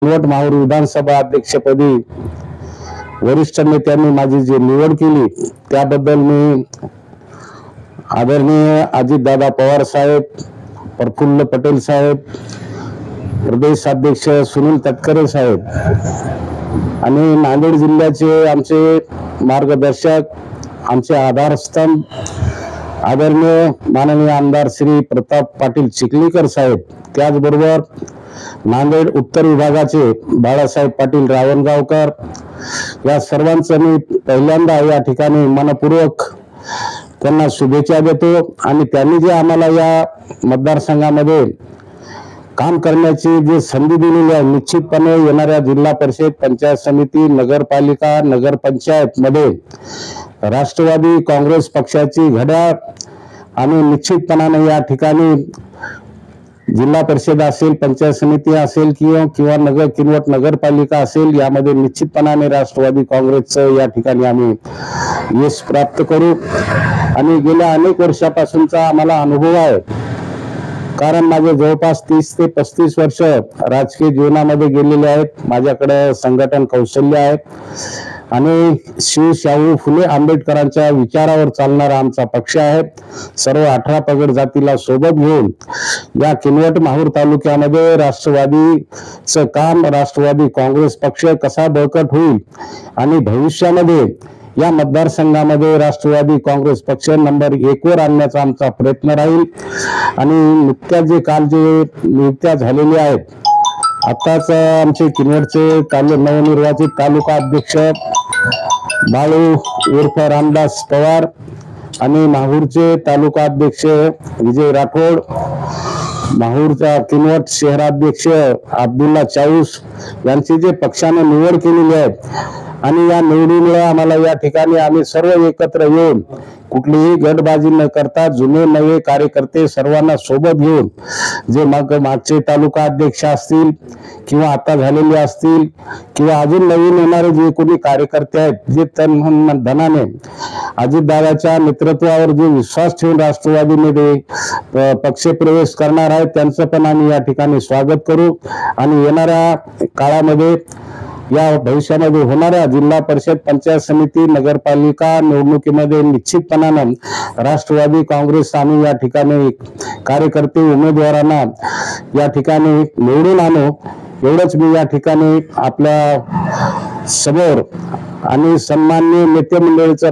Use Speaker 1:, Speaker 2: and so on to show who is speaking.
Speaker 1: किनवट माहूर विधानसभा अध्यक्षपदी वरिष्ठ नेत्यांनी माझी जी निवड केली त्याबद्दल मी आदरणीय अजितदादा पवार साहेब, प्रफुल्ल पटेल साहेब, प्रदेश अध्यक्ष सुनील तटकरे साहेब आणि नांदेड जिल्ह्याचे आमचे मार्गदर्शक, आमचे आधारस्तंभ आदरणीय माननीय आमदार श्री प्रताप पाटील चिखलीकर साहेब, त्याचबरोबर नांदेड उत्तर विभागाचे बाळासाहेब पाटील रावणगावकर, या सर्वांचं मी पहिल्यांदा या ठिकाणी मनपूर्वक त्यांना शुभेच्छा देतो। आणि त्यांनी जे आम्हाला या मतदारसंघामध्ये काम करण्याची जी संधी दिलेली आहे, निश्चितपणे येणाऱ्या जिल्हा परिषद, पंचायत समिती, नगरपालिका, नगरपंचायत मध्ये राष्ट्रवादी काँग्रेस पक्षाची घड्याळ आणि निश्चितपणाने या ठिकाणी जिल्हा परिषद असेल, पंचायत समिती असेल किंवा किनवट नगरपालिका असेल, यामध्ये निश्चितपणाने राष्ट्रवादी काँग्रेसचं या ठिकाणी आम्ही यश प्राप्त करू। आणि गेल्या अनेक वर्षापासूनचा आम्हाला अनुभव आहे, कारण माझे जवळपास 30 ते 35 वर्ष राजकीय जीवनामध्ये गेलेले आहेत। माझ्याकडे संघटन कौशल्य आहे आणि शाहू फुले आंबेडकरांच्या विचारावर चालणारा आमचा पक्ष आहे। सर्व 18 पगड जातीला सोबत घेऊन या किनवट माहूर तालुक्यामध्ये राष्ट्रवादीचं काम, राष्ट्रवादी काँग्रेस पक्ष कसा बळकट होईल आणि भविष्यामध्ये या मतदारसंघामध्ये राष्ट्रवादी काँग्रेस पक्ष नंबर 1 वर आणण्याचा आमचा प्रयत्न राहील। आणि नुकत्याच जे नियुक्त्या झालेल्या आहेत, आताच आमचे किनवटचे नवनिर्वाचित तालुका अध्यक्ष बाळू उर्फ रामदास पवार आणि माहूरचे तालुका अध्यक्ष विजय राठोड, माहूरचा किनवट शहराध्यक्ष अब्दुल्ला चाऊस यांची जे पक्षाने निवड केलेली आहे आणि या निवडीमुळे आम्हाला या ठिकाणी आम्ही सर्व एकत्र येऊन कुठलीही गटबाजी न करता जुने नवे कार्यकर्ते सर्वांना सोबत घेऊन जे मागचे तालुका अध्यक्ष असतील किंवा आता झालेले असतील किंवा अजून नवीन येणारे जे कोणी कार्यकर्ते आहेत, जे तन धनाने अजितदादाच्या नेतृत्वावर जे विश्वास ठेवून राष्ट्रवादीमध्ये पक्षप्रवेश करणार आहेत, त्यांचं पण आम्ही या ठिकाणी स्वागत करू। आणि येणाऱ्या काळामध्ये या भविष्यामध्ये होणाऱ्या जिल्हा परिषद, पंचायत समिती, नगरपालिका निवडणुकीमध्ये निश्चितपणाने राष्ट्रवादी काँग्रेस आम्ही या ठिकाणी कार्यकर्ते उमेदवारांना या ठिकाणी निवडून आणू, एवढंच मी या ठिकाणी आपल्या समोर आणि सन्माननीय नेते मंडळीचं